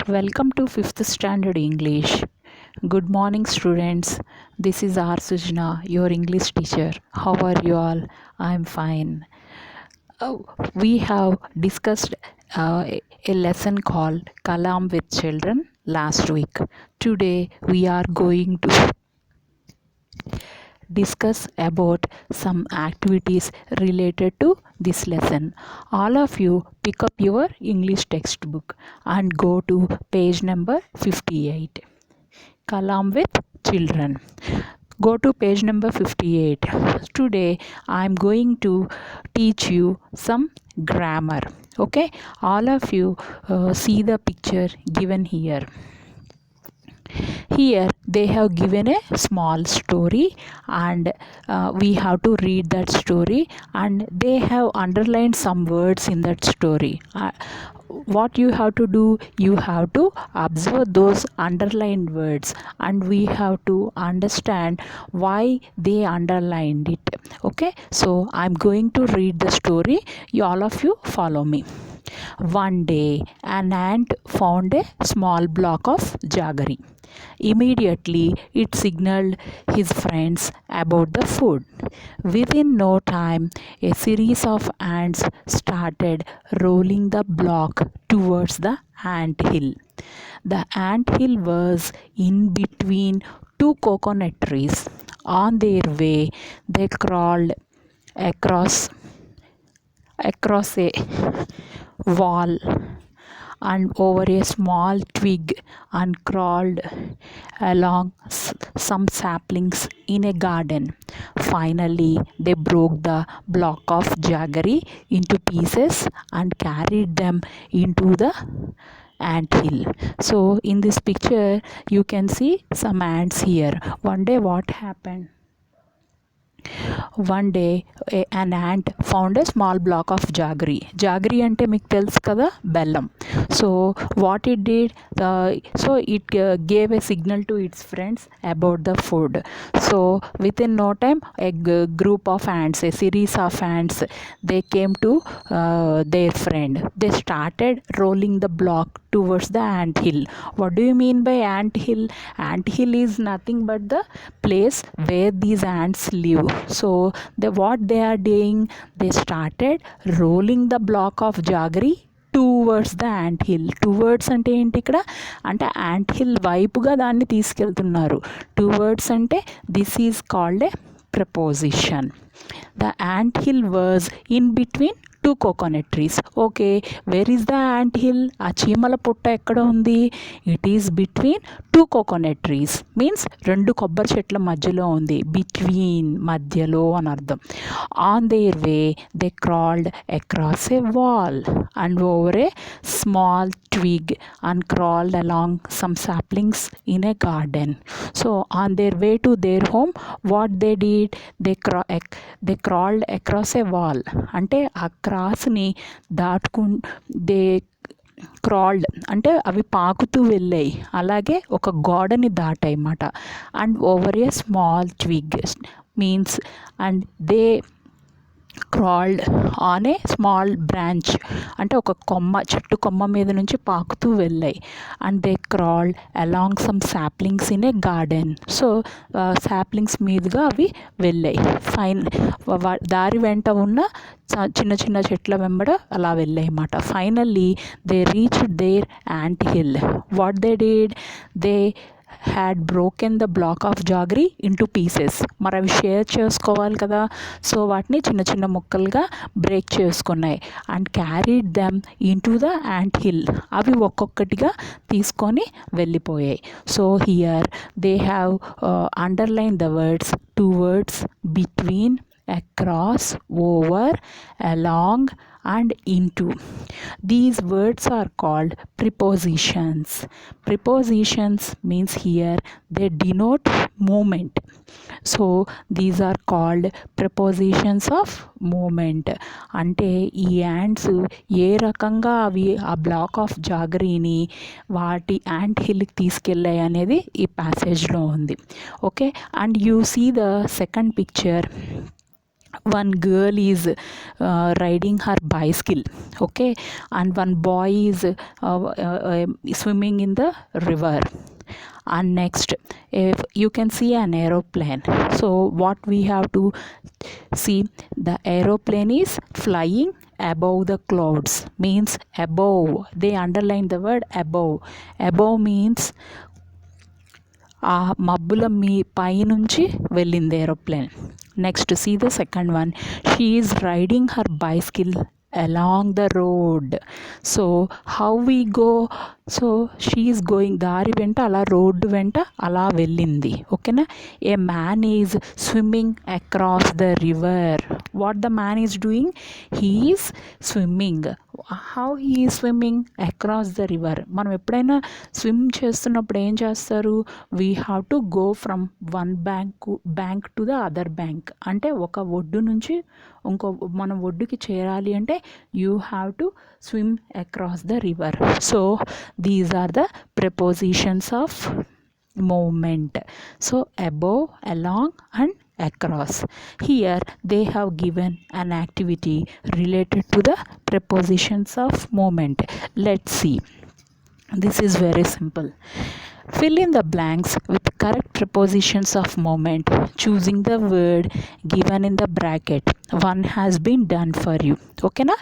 Welcome to 5th Standard English. Good morning, students. This is R. Sujna, your English teacher. How are you all? I'm fine. We have discussed a lesson called Kalam with Children last week. Today, we are going to discuss about some activities related to this lesson. All of you pick up your English textbook and go to page number 58. Kalam with children. Go to page number 58. Today I am going to teach you some grammar. Okay, all of you see the picture given here. Here they have given a small story and we have to read that story, and they have underlined some words in that story. What you have to do, you have to observe those underlined words and we have to understand why they underlined it. Okay, so I'm going to read the story. All of you follow me. One day an ant found a small block of jaggery. Immediately it signaled his friends about the food. Within no time, a series of ants started rolling the block towards the ant hill. The ant hill was in between two coconut trees. On their way, they crawled across a wall and over a small twig and crawled along some saplings in a garden. Finally, they broke the block of jaggery into pieces and carried them into the ant hill. So, in this picture, you can see some ants here. One day, what happened? One day an ant found a small block of jaggery. Jaggery అంటే మీకు తెలుసు కదా, బెల్లం. So what it did, so it gave a signal to its friends about the food. So within no time a group of ants, a series of ants, they came to their friend. They started rolling the block towards the ant hill. What do you mean by ant hill? Ant hill is nothing but the place where these ants live. So what they are doing, they started rolling the block of jaggery towards the ant hill. Towards అంటే ఏంటి ఇక్కడ అంటే ant hill వైపుగా దాన్ని తీసుకెళ్తున్నారు. Towards అంటే this is called a preposition. The ant hill was in between two coconut trees. Okay, where is the ant hill? ఆ చీమల పుట్ట ఎక్కడ ఉంది? It is between two coconut trees means రెండు కొబ్బరి చెట్ల మధ్యలో ఉంది. బిట్వీన్ మధ్యలో అని అర్థం. On their way they crawled across a wall and over a small twig and crawled along some saplings in a garden. So on their way to their home, what they did, they crawled across a wall. అంటే ఆ క్రాస్ని they crawled అంటే అవి పాకుతూ వెళ్ళాయి, అలాగే ఒక గోడని దాటాయి అన్నమాట. And over a small twig means and they crawled on a small branch అంటే ఒక చెట్టు కొమ్మ మీద నుంచి పాకుతూ వెళ్ళాయి. And they crawled along some saplings in a garden. So saplings మీదుగా అవి వెళ్ళాయి. దారి వెంట ఉన్న చిన్న చిన్న చెట్ల వెంబడ అలా వెళ్ళాయి అన్నమాట. Finally they reached their ant hill. What they did, they had broken the block of jaggery into pieces. మరి అవి షేర్ చేసుకోవాలి కదా, సో వాటిని చిన్న చిన్న ముక్కలుగా బ్రేక్ చేసుకున్నాయి. And carried them into the ant hill. అవి ఒక్కొక్కటిగా తీసుకొని వెళ్ళిపోయాయి. So here they have underline the words, two words, between, across, over, along and into. These words are called prepositions. Prepositions means here they denote movement. So these are called prepositions of movement. అంటే ఈ ants ఏ రకంగా అవి ఆ black of జాగరీని వాటి ant హిల్కి తీసుకెళ్ళాయి అనేది ఈ ప్యాసేజ్లో ఉంది. Okay, and you see the second picture. one girl is riding her bicycle, okay, and one boy is swimming in the river. And next, if you can see an aeroplane, so what we have to see, the aeroplane is flying above the clouds, means above, they underline the word above. Above means ఆ మబ్బుల పైనుంచి వెళ్ళింది aeroplane. Next see the second one, she is riding her bicycle along the road. So how we go, so she is going, దారి వెంట అలా road వెంట అలా వెళ్ళింది, ఓకేనా. A man is swimming across the river. What the man is doing, he is swimming. How he is swimming across the river. మనం ఎప్పుడైనా swim చేస్తున్నప్పుడు ఏం చేస్తారు, we have to go from one bank to the other bank. అంటే ఒక ఒడ్డు నుంచి ఇంకో మనం ఒడ్డుకి చేరాలి అంటే you have to swim across the river. So these are the prepositions of movement. So above, along and across. Here they have given an activity related to the prepositions of movement. Let's see. This is very simple. Fill in the blanks with correct prepositions of movement, choosing the word given in the bracket. One has been done for you, okay na.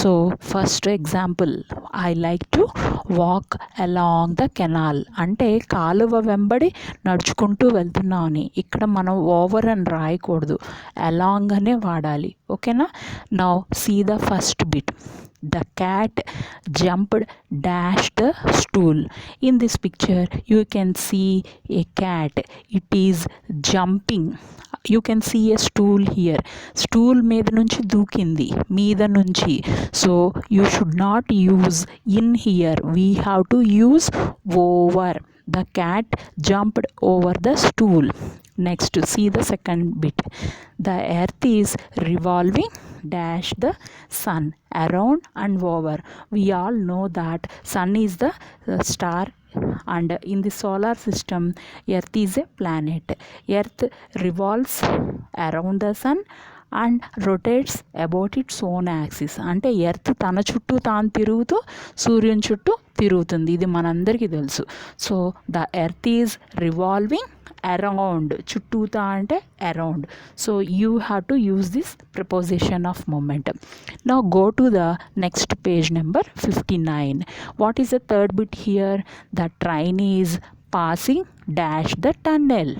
So first example, I like to walk along the canal. అంటే కాలువ వెంబడి నడుచుకుంటూ వెళ్తున్నామని. ఇక్కడ మనం over అని రాయకూడదు, along అనే వాడాలి, ఓకేనా. Now see the first bit. The cat jumped dash the stool. In this picture you can see a cat, it is jumping. You can see a stool here, stool మీద నుంచి దూకింది, మీద నుంచి. So you should not use in here, we have to use over. The cat jumped over the stool. Next, see the second bit. The earth is revolving dash the sun, around and over. We all know that sun is the star, and in the solar system earth is a planet. Earth revolves around the sun and rotates about its own axis. అంటే earth తన చుట్టూ తాను తిరుగుతూ సూర్యుని చుట్టూ తిరుగుతుంది, ఇది మనందరికీ తెలుసు. So the earth is revolving around, చుట్టూతా అంటే around. So you have to use this preposition of moment. Now go to the next page number 59. What is the third bit here? The train is passing dash the tunnel.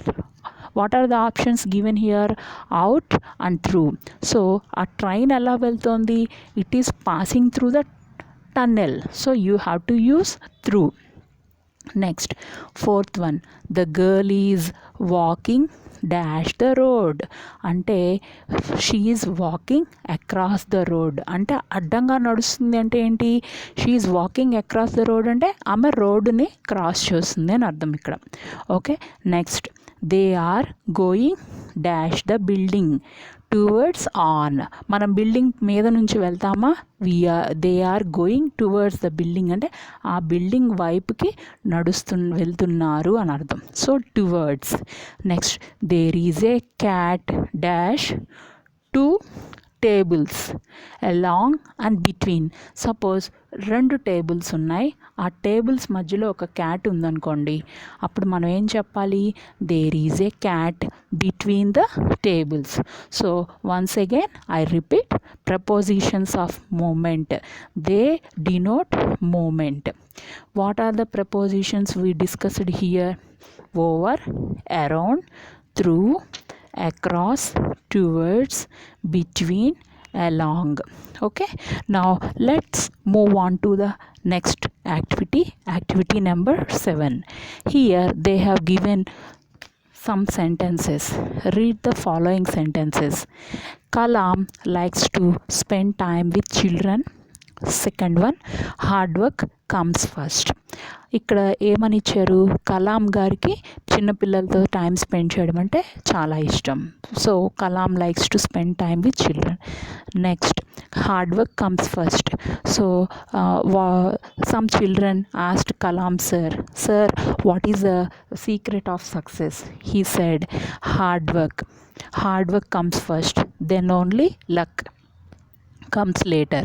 What are the options given here? Out and through. So a train ఎలా వెళ్తోంది, it is passing through the tunnel, so you have to use through. Next, fourth one, the girl is walking dash the road. అంటే she is walking across the road. అంటే అడ్డంగా నడుస్తుంది అంటే ఏంటి, she is walking across the road అంటే ఆమె రోడ్డుని cross చేస్తుంది అని అర్థం ఇక్కడ, okay. Next, they are going dash the building towards on. మనం బిల్డింగ్ మీద నుంచి వెళ్తామా, they are going towards the building అంటే ఆ బిల్డింగ్ వైపుకి వెళ్తున్నారు అని అర్థం. So towards. Next, there is a cat dash two tables along and between. Suppose రెండు టేబుల్స్ ఉన్నాయి, ఆ టేబుల్స్ మధ్యలో ఒక క్యాట్ ఉందనుకోండి, అప్పుడు మనం ఏం చెప్పాలి, there is a cat between the tables. So once again I repeat, prepositions of movement, they denote movement. What are the prepositions we discussed here? Over, around, through, across, towards, between, along. Okay, now let's move on to the next activity number 7. Here they have given some sentences. Read the following sentences. Kalam likes to spend time with children. Second one, hard work comes first. ఇక్కడ ఏమని ఇచ్చారు, కలాం గారికి చిన్నపిల్లలతో time spend చేయడం అంటే చాలా ఇష్టం. So Kalam likes to spend time with children. Next, hard work comes first. So some children asked Kalam sir what is the secret of success. He said hard work. hard work comes first, then only luck comes later.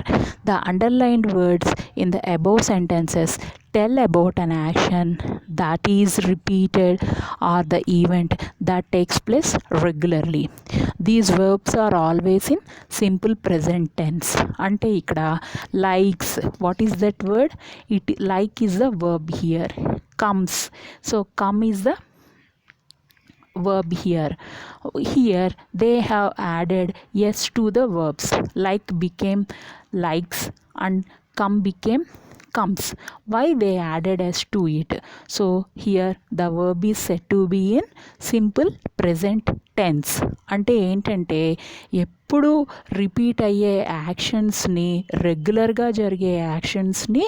The underlined words in the above sentences tell about an action that is repeated or the event that takes place regularly. These verbs are always in simple present tense. అంటే ఇక్కడ likes, what is that word? It like is the verb here. Comes, so come is the verb here. Here they have added yes to the verbs. Like became likes and come became comes. Why they added s to it? So here the verb is said to be in simple present tense. అంటే ఏంటంటే ఎప్పుడు repeat అయ్యే యాక్షన్స్ని, రెగ్యులర్గా జరిగే యాక్షన్స్ని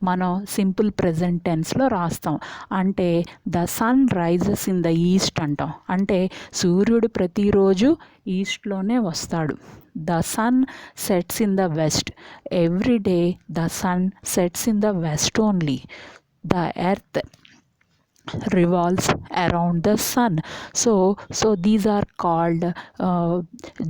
మనం simple present టెన్స్లో రాస్తాం. అంటే the sun rises in the east అంటాం. అంటే సూర్యుడు ప్రతిరోజు ఈస్ట్లోనే వస్తాడు. The sun sets in the west. Every day the sun sets in the west only. The earth revolves around the sun. So these are called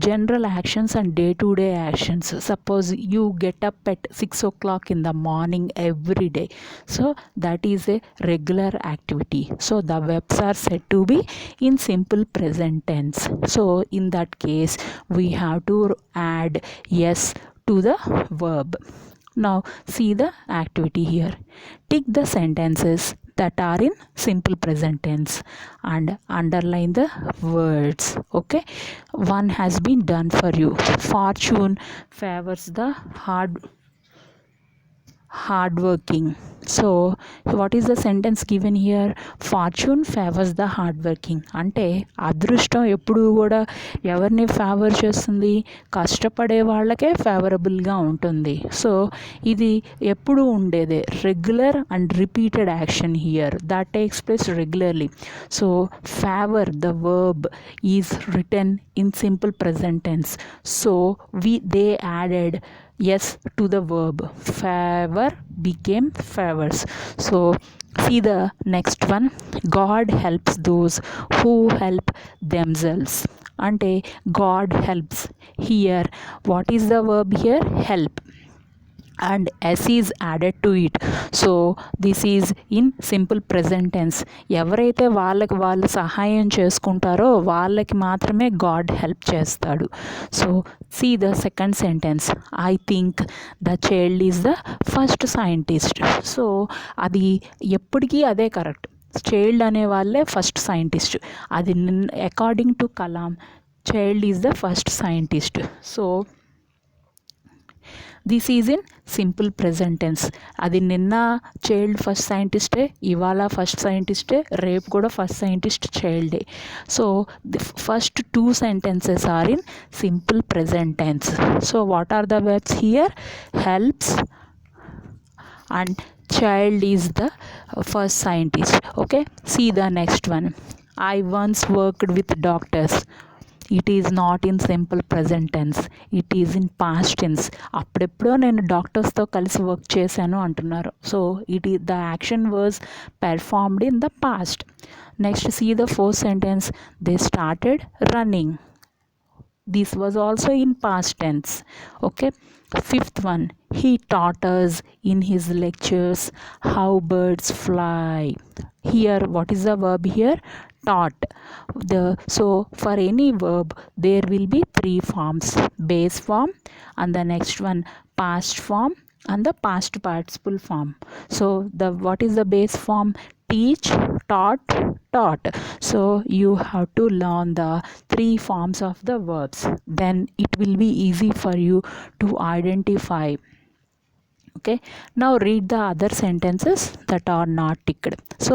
general actions and day-to-day actions. Suppose you get up at 6 o'clock in the morning every day, so that is a regular activity. So the verbs are said to be in simple present tense. So in that case we have to add yes to the verb. Now see the activity here. Tick the sentences that are in simple present tense and underline the words. Okay, one has been done for you. Fortune favors the hardworking. So what is the sentence given here? Fortune favors the hardworking. అంటే అదృష్టం ఎప్పుడు కూడా ఎవరిని favour చేస్తుంది? కష్టపడే వాళ్ళకే ఫేవరబుల్గా ఉంటుంది. So ఇది ఎప్పుడు ఉండేదే, regular and repeated action here that takes place regularly. So favor, the verb, is written in simple present tense. So they added yes to the verb. Favor became favors. So see the next one. God helps those who help themselves. Ante God helps. Here what is the verb here? Help, and s is added to it. So this is in simple present tense. ఎవరైతే వాళ్ళకి వాళ్ళు సహాయం చేసుకుంటారో వాళ్ళకి మాత్రమే God help చేస్తాడు. So see the second sentence. I think the child is the first scientist. సో అది ఎప్పటికీ అదే కరెక్ట్. చైల్డ్ అనే వాళ్ళే ఫస్ట్ సైంటిస్ట్. అది according to Kalam child is the first scientist. So this is in simple present tense. అది నిన్న child first సైంటిస్టే, ఇవాళ ఫస్ట్ సైంటిస్టే, రేపు కూడా ఫస్ట్ సైంటిస్ట్ చైల్డే. So the first two sentences are in simple present tense. So what are the verbs here? Helps and child is the first scientist. Okay, see the next one. I once worked with doctors. It is not in simple present tense, it is in past tense. అప్పుడెప్పుడో నేను డాక్టర్స్తో కలిసి work చేశాను అంటున్నారు. So it ఈ the action was performed in the past. Next see the fourth sentence. They started running. This was also in past tense. Okay, fifth one. He taught us in his lectures how birds fly. Here what is the verb here? Taught. So for any verb there will be three forms: base form, and the next one past form, and the past participle form. So what is the base form? Teach, taught, taught. So you have to learn the three forms of the verbs, then it will be easy for you to identify. Okay, now read the other sentences that are not ticked. So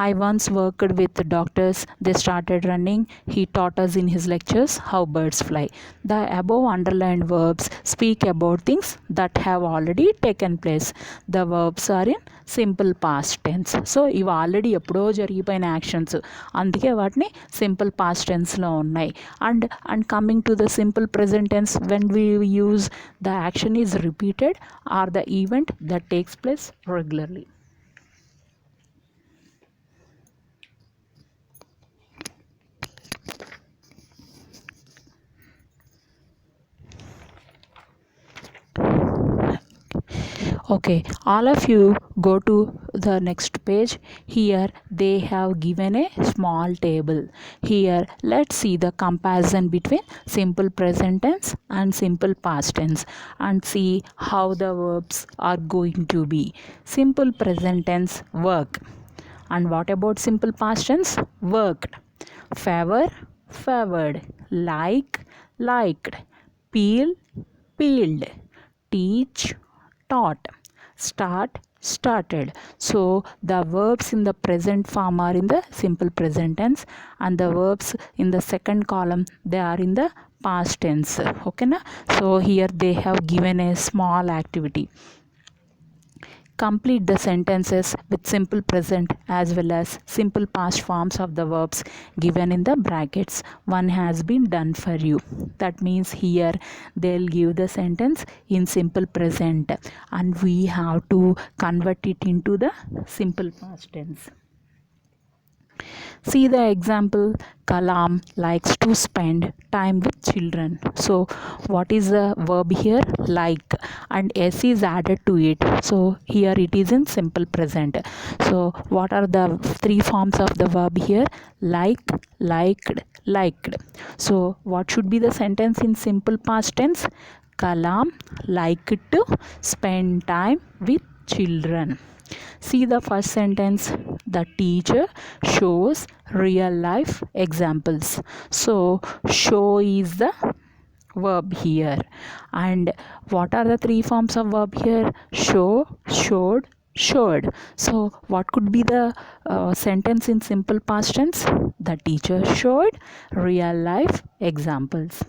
I once worked with doctors. They started running. He taught us in his lectures how birds fly. The above underlined verbs speak about things that have already taken place. The verbs are in simple past tense. So ఇవి already ఎప్పుడో జరిగిపోయిన actions, అందుకే వాటిని simple past టెన్స్లో ఉన్నాయి. And coming to the simple present tense, when we use the action is repeated or the event that takes place regularly. Okay, all of you go to the next page. Here they have given a small table. Here let's see the comparison between simple present tense and simple past tense and see how the verbs are going to be. Simple present tense, work. And what about simple past tense? Worked. Favor, favored. Like, liked. Peel, peeled. Teach, taught. Start, started. So the verbs in the present form are in the simple present tense, and the verbs in the second column, they are in the past tense. Okay na? So here they have given a small activity. Complete the sentences with simple present as well as simple past forms of the verbs given in the brackets. One has been done for you. That means here they'll give the sentence in simple present and we have to convert it into the simple past tense. See the example, Kalam likes to spend time with children. So what is the verb here? Like, and s is added to it. So here it is in simple present. So what are the three forms of the verb here? Like, liked, liked. So what should be the sentence in simple past tense? Kalam liked to spend time with children. See the first sentence. The teacher shows real life examples. So show is the verb here. And what are the three forms of verb here? Show, showed, showed. So what could be the sentence in simple past tense? The teacher showed real life examples.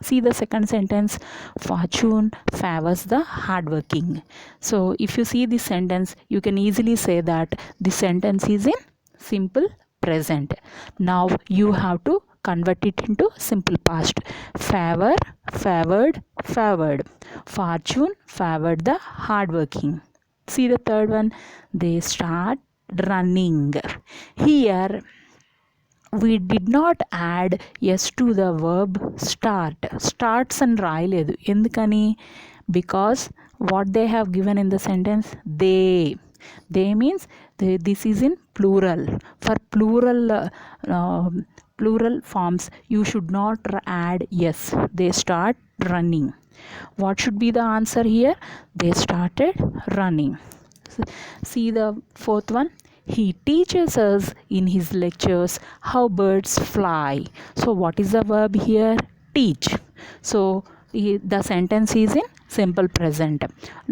See the second sentence, fortune favors the hardworking. So if you see this sentence, you can easily say that this sentence is in simple present. Now you have to convert it into simple past. Favor, favored, favored. Fortune favored the hardworking. See the third one, they start running. Here we did not add yes to the verb start. Starts and రాయలేదు ఎందుకని? Because what they have given in the sentence, they means this is in plural. For plural forms you should not add yes. They start running. What should be the answer here? They started running. See the fourth one, he teaches us in his lectures how birds fly. So what is the verb here? Teach. So the sentence is in simple present.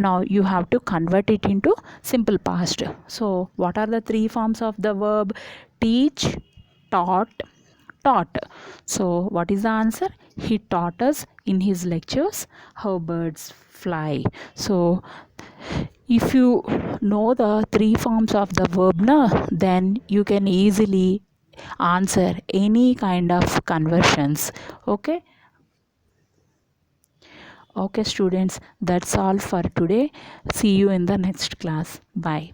Now you have to convert it into simple past. So what are the three forms of the verb? Teach, taught, taught. So what is the answer? He taught us in his lectures how birds fly. So if you know the three forms of the verb na, then you can easily answer any kind of conversions. Okay students, that's all for today. See you in the next class. Bye.